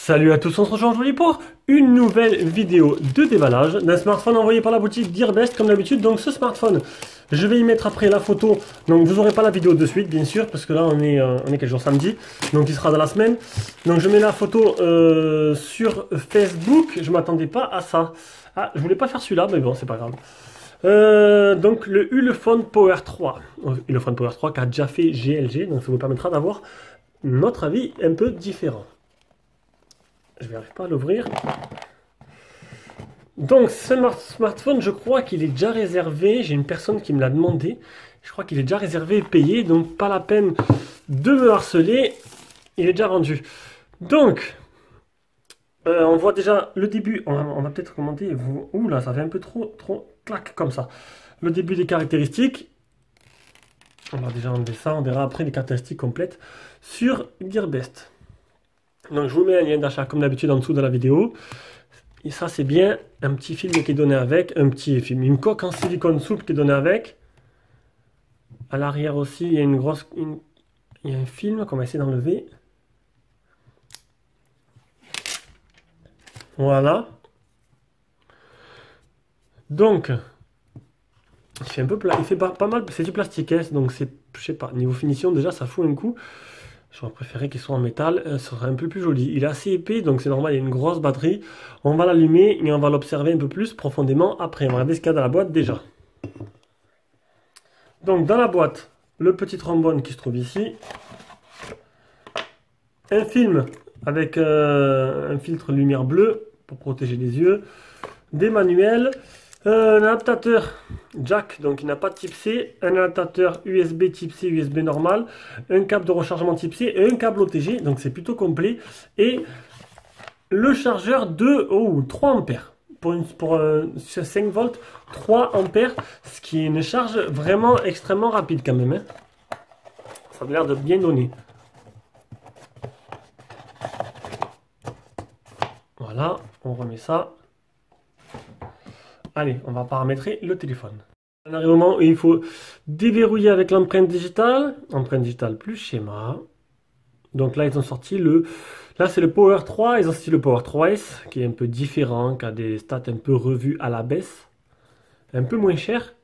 Salut à tous, on se retrouve aujourd'hui pour une nouvelle vidéo de déballage d'un smartphone envoyé par la boutique Gearbest comme d'habitude. Donc ce smartphone, je vais y mettre après la photo, donc vous n'aurez pas la vidéo de suite bien sûr, parce que là on est quel jour, samedi, donc il sera dans la semaine. Donc je mets la photo sur Facebook, je m'attendais pas à ça. Ah, je voulais pas faire celui-là, mais bon c'est pas grave. Donc le Ulefone Power 3, Ulefone Power 3 qui a déjà fait GLG, donc ça vous permettra d'avoir notre avis un peu différent. Je n'arrive pas à l'ouvrir. Donc ce smartphone, je crois qu'il est déjà réservé. J'ai une personne qui me l'a demandé. Je crois qu'il est déjà réservé et payé. Donc pas la peine de me harceler. Il est déjà rendu. Donc, on voit déjà le début. On va peut-être commenter. Ouh là, ça fait un peu trop clac comme ça. Le début des caractéristiques. On va déjà enlever ça. On verra après les caractéristiques complètes sur Gearbest. Donc je vous mets un lien d'achat comme d'habitude en dessous de la vidéo. Et ça c'est bien un petit film qui est donné avec, une coque en silicone souple qui est donnée avec. À l'arrière aussi il y a il y a un film qu'on va essayer d'enlever. Voilà. Donc il fait un peu plat, il fait pas mal, c'est du plastique, hein, donc c'est, je sais pas, niveau finition déjà ça fout un coup. J'aurais préféré qu'il soit en métal, ce serait un peu plus joli. Il est assez épais, donc c'est normal, il y a une grosse batterie. On va l'allumer et on va l'observer un peu plus profondément après. On va regarder ce qu'il y a dans la boîte déjà. Donc dans la boîte, le petit trombone qui se trouve ici. Un film avec un filtre lumière bleue pour protéger les yeux. Des manuels. Un adaptateur jack, donc il n'a pas de type C, un adaptateur USB type C, USB normal, un câble de rechargement type C et un câble OTG, donc c'est plutôt complet. Et le chargeur de 3 ampères pour 5 volts, 3 ampères, ce qui est une charge vraiment extrêmement rapide quand même, hein. Ça a l'air de bien donner. Voilà, on remet ça. Allez, on va paramétrer le téléphone. On arrive au moment où il faut déverrouiller avec l'empreinte digitale plus schéma. Donc là, ils ont sorti là c'est le Power 3, ils ont sorti le Power 3S, qui est un peu différent, qui a des stats un peu revues à la baisse. Un peu moins cher.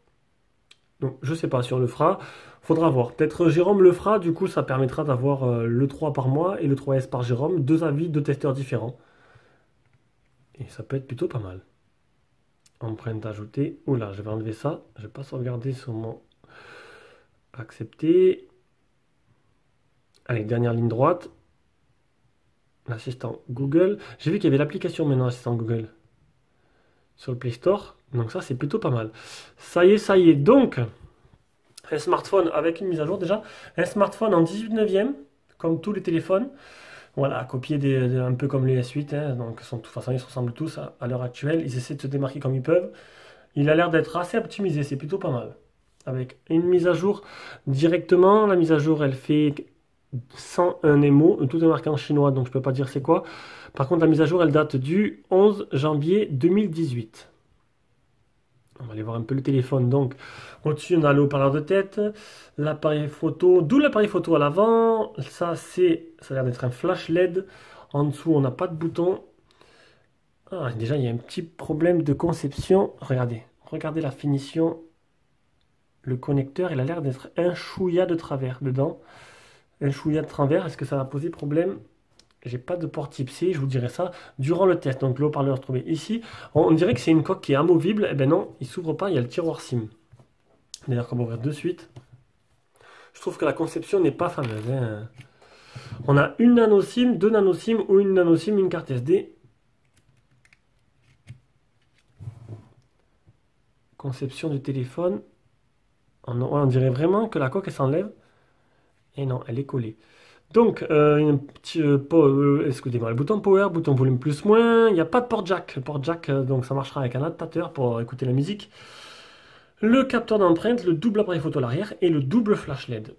Donc je sais pas si on le fera, faudra voir. Peut-être Jérôme le fera, du coup ça permettra d'avoir le 3 par mois et le 3S par Jérôme, deux avis, deux testeurs différents. Et ça peut être plutôt pas mal. Empreinte ajoutée. Oula, je vais enlever ça. Je vais pas sauvegarder sur mon accepter. Allez, dernière ligne droite. L'assistant Google. J'ai vu qu'il y avait l'application maintenant, assistant Google. Sur le Play Store. Donc ça, c'est plutôt pas mal. Ça y est, ça y est. Donc, un smartphone avec une mise à jour déjà. Un smartphone en 18 neuvième, comme tous les téléphones. Voilà, copier un peu comme les S8, hein, donc de toute façon ils se ressemblent tous à l'heure actuelle, ils essaient de se démarquer comme ils peuvent. Il a l'air d'être assez optimisé, c'est plutôt pas mal. Avec une mise à jour directement, la mise à jour elle fait 101 émo, tout est marqué en chinois donc je peux pas dire c'est quoi. Par contre la mise à jour elle date du 11 janvier 2018. On va aller voir un peu le téléphone. Donc, au-dessus, on a le haut-parleur de tête, l'appareil photo, d'où l'appareil photo à l'avant. Ça a l'air d'être un flash LED. En dessous, on n'a pas de bouton. Ah, déjà, il y a un petit problème de conception. Regardez la finition. Le connecteur, il a l'air d'être un chouïa de travers dedans. Un chouïa de travers, est-ce que ça va poser problème? J'ai pas de port type C, je vous dirai ça durant le test. Donc le haut-parleur se trouvait ici. On dirait que c'est une coque qui est amovible. Eh ben non, il s'ouvre pas, il y a le tiroir SIM. D'ailleurs, qu'on va ouvrir de suite. Je trouve que la conception n'est pas fameuse, hein. On a une nano SIM, deux nano SIM ou une nano SIM, une carte SD. Conception du téléphone. On dirait vraiment que la coque elle s'enlève. Et non, elle est collée. Donc, un petit excusez-moi, le bouton power, bouton volume plus moins, il n'y a pas de port jack. Le port jack, donc ça marchera avec un adaptateur pour écouter la musique. Le capteur d'empreinte, le double appareil photo à l'arrière et le double flash LED.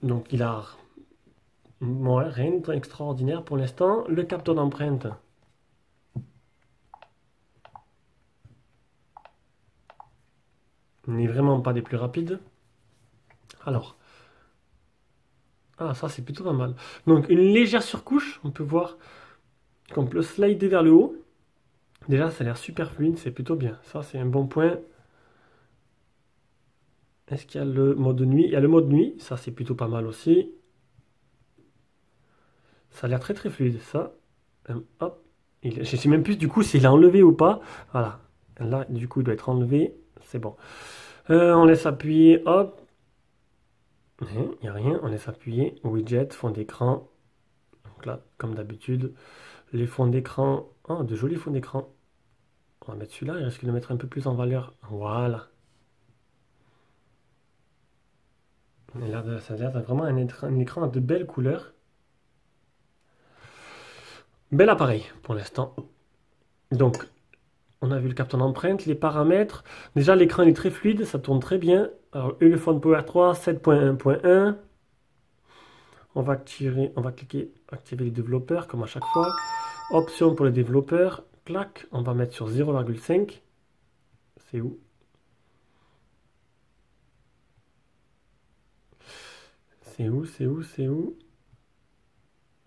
Donc il a rien d'extraordinaire pour l'instant. Le capteur d'empreinte. N'est vraiment pas des plus rapides. Alors. Ah, ça c'est plutôt pas mal. Donc une légère surcouche, on peut voir qu'on peut slider vers le haut. Déjà, ça a l'air super fluide, c'est plutôt bien. Ça, c'est un bon point. Est-ce qu'il y a le mode nuit? Il y a le mode nuit, ça c'est plutôt pas mal aussi. Ça a l'air très très fluide, ça. Hop. Je sais même plus du coup s'il a enlevé ou pas. Voilà. Là, du coup, il doit être enlevé. C'est bon. On laisse appuyer, hop. Il n'y a rien, on laisse appuyer. Widget, fond d'écran. Donc là, comme d'habitude, les fonds d'écran. Oh, de jolis fonds d'écran. On va mettre celui-là, il risque de mettre un peu plus en valeur. Voilà. Ça a l'air vraiment un écran de belles couleurs. Bel appareil pour l'instant. Donc, on a vu le capteur d'empreinte, les paramètres. Déjà, l'écran est très fluide, ça tourne très bien. Alors, Ulefone Power 3, 7.1.1. On va cliquer activer les développeurs comme à chaque fois. Options pour les développeurs. Clac, on va mettre sur 0,5. C'est où? C'est où? C'est où? C'est où?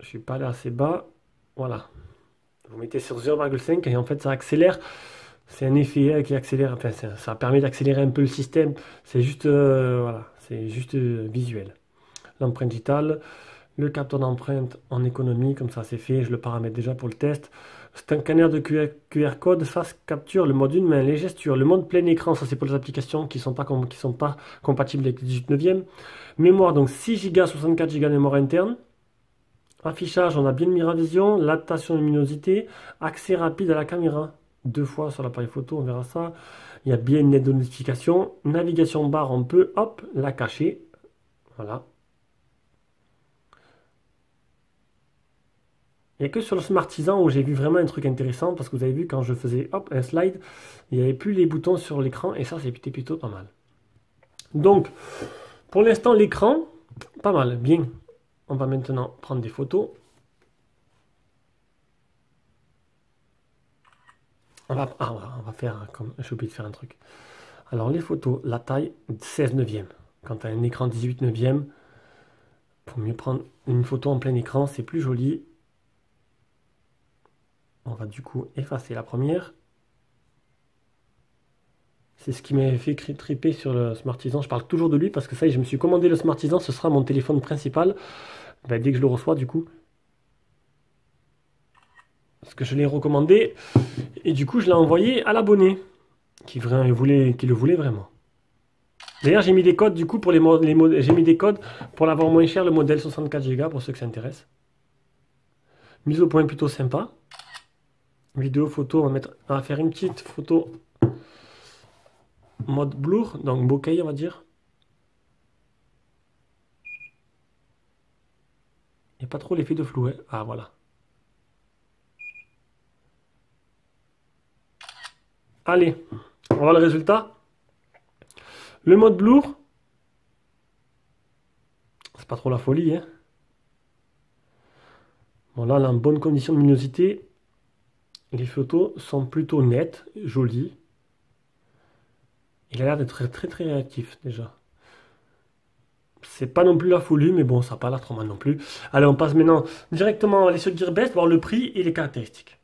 Je suis pas allé assez bas. Voilà. Vous mettez sur 0,5 et en fait ça accélère. C'est un effet qui accélère. Enfin, ça permet d'accélérer un peu le système. C'est juste, voilà, c'est juste visuel. L'empreinte digitale, le capteur d'empreinte en économie, comme ça c'est fait. Je le paramètre déjà pour le test. C'est un scanner de QR code, face capture, le mode une main, les gestures, le mode plein écran. Ça c'est pour les applications qui sont pas compatibles avec les 18 neuvième. Mémoire, donc 6 Go, 64 Go de mémoire interne. Affichage, on a bien le Miravision, l'adaptation de luminosité, accès rapide à la caméra, 2 fois sur l'appareil photo, on verra ça. Il y a bien une aide de notification, navigation barre, on peut, hop, la cacher, voilà. Il n'y a que sur le Smartisan où j'ai vu vraiment un truc intéressant, parce que vous avez vu quand je faisais, hop, un slide, il n'y avait plus les boutons sur l'écran, et ça c'était plutôt pas mal. Donc, pour l'instant, l'écran, pas mal, bien. On va maintenant prendre des photos. On va faire comme j'ai oublié de faire un truc. Alors les photos, la taille 16 neuvième. Quand tu as un écran 18 neuvième, pour mieux prendre une photo en plein écran, c'est plus joli. On va du coup effacer la première. C'est ce qui m'avait fait triper sur le Smartisan. Je parle toujours de lui parce que ça y est, je me suis commandé le Smartisan, ce sera mon téléphone principal. Ben, dès que je le reçois du coup. Parce que je l'ai recommandé et du coup je l'ai envoyé à l'abonné qui le voulait vraiment. D'ailleurs j'ai mis des codes du coup pour j'ai mis des codes pour l'avoir moins cher, le modèle 64 Go pour ceux que ça intéresse. Mise au point plutôt sympa. Vidéo, photo, on va faire une petite photo mode blur, donc bokeh on va dire. Il n'y a pas trop l'effet de flou, hein. Ah voilà. Allez, on va voir le résultat. Le mode blur, c'est pas trop la folie, hein. Bon là, on a une bonne condition de luminosité. Les photos sont plutôt nettes, jolies. Il a l'air d'être très très très réactif déjà. C'est pas non plus la folie, mais bon, ça n'a pas l'air trop mal non plus. Allez, on passe maintenant directement à aller sur Gearbest, voir le prix et les caractéristiques.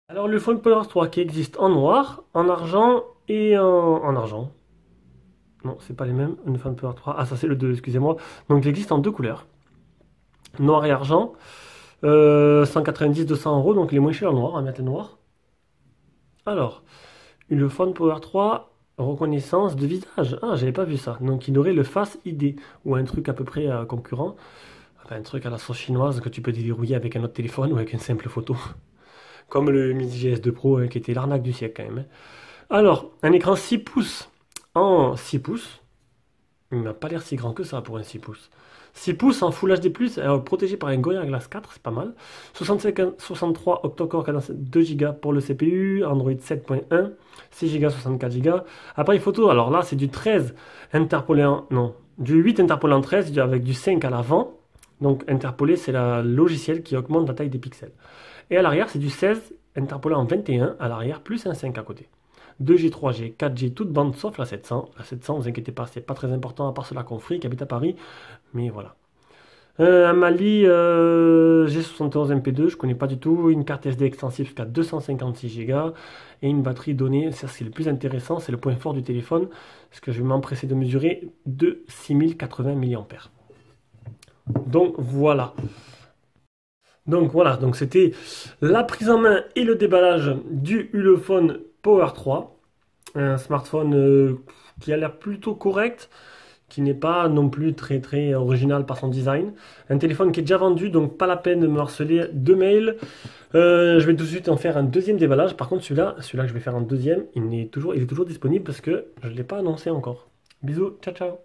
Alors, le Phone Power 3 qui existe en noir, en argent et en argent. Non, c'est pas les mêmes. Le Phone Power 3. Ah, ça c'est le 2, excusez-moi. Donc, il existe en deux couleurs. Noir et argent. 190-200 €, donc les moins chers en noir. On va mettre le noir. Alors, le Phone Power 3, reconnaissance de visage. Ah, j'avais pas vu ça. Donc, il aurait le Face ID, ou un truc à peu près concurrent. Enfin, un truc à la sauce chinoise que tu peux déverrouiller avec un autre téléphone ou avec une simple photo. Comme le Midi GS2 Pro qui était l'arnaque du siècle quand même. Alors, un écran 6 pouces en 6 pouces. Il m'a pas l'air si grand que ça pour un 6 pouces. 6 pouces en Full HD+, protégé par un Gorilla Glass 4, c'est pas mal. 63 octa-core cadence 2 Go pour le CPU, Android 7.1, 6 Go, 64 Go. Appareil photo, alors là c'est du 13 interpolé en... Non, du 8 interpolé en 13 avec du 5 à l'avant. Donc interpolé c'est le logiciel qui augmente la taille des pixels. Et à l'arrière c'est du 16 interpolé en 21 à l'arrière plus un 5 à côté. 2G, 3G, 4G, toute bande sauf la 700. La 700, vous inquiétez pas, c'est pas très important à part ceux-là qu'on qui habite à Paris. Mais voilà. Un Mali G71 MP2, je connais pas du tout. Une carte SD extensible jusqu'à 256 Go et une batterie donnée. Ça, c'est le plus intéressant, c'est le point fort du téléphone. Ce que je vais m'empresser de mesurer de 6080 mAh. Donc voilà, donc c'était la prise en main et le déballage du Ulefone Power 3. Un smartphone qui a l'air plutôt correct, qui n'est pas non plus très très original par son design. Un téléphone qui est déjà vendu, donc pas la peine de me harceler de mails. Je vais tout de suite en faire un deuxième déballage. Par contre, celui-là que je vais faire en deuxième, il est toujours disponible parce que je ne l'ai pas annoncé encore. Bisous, ciao ciao.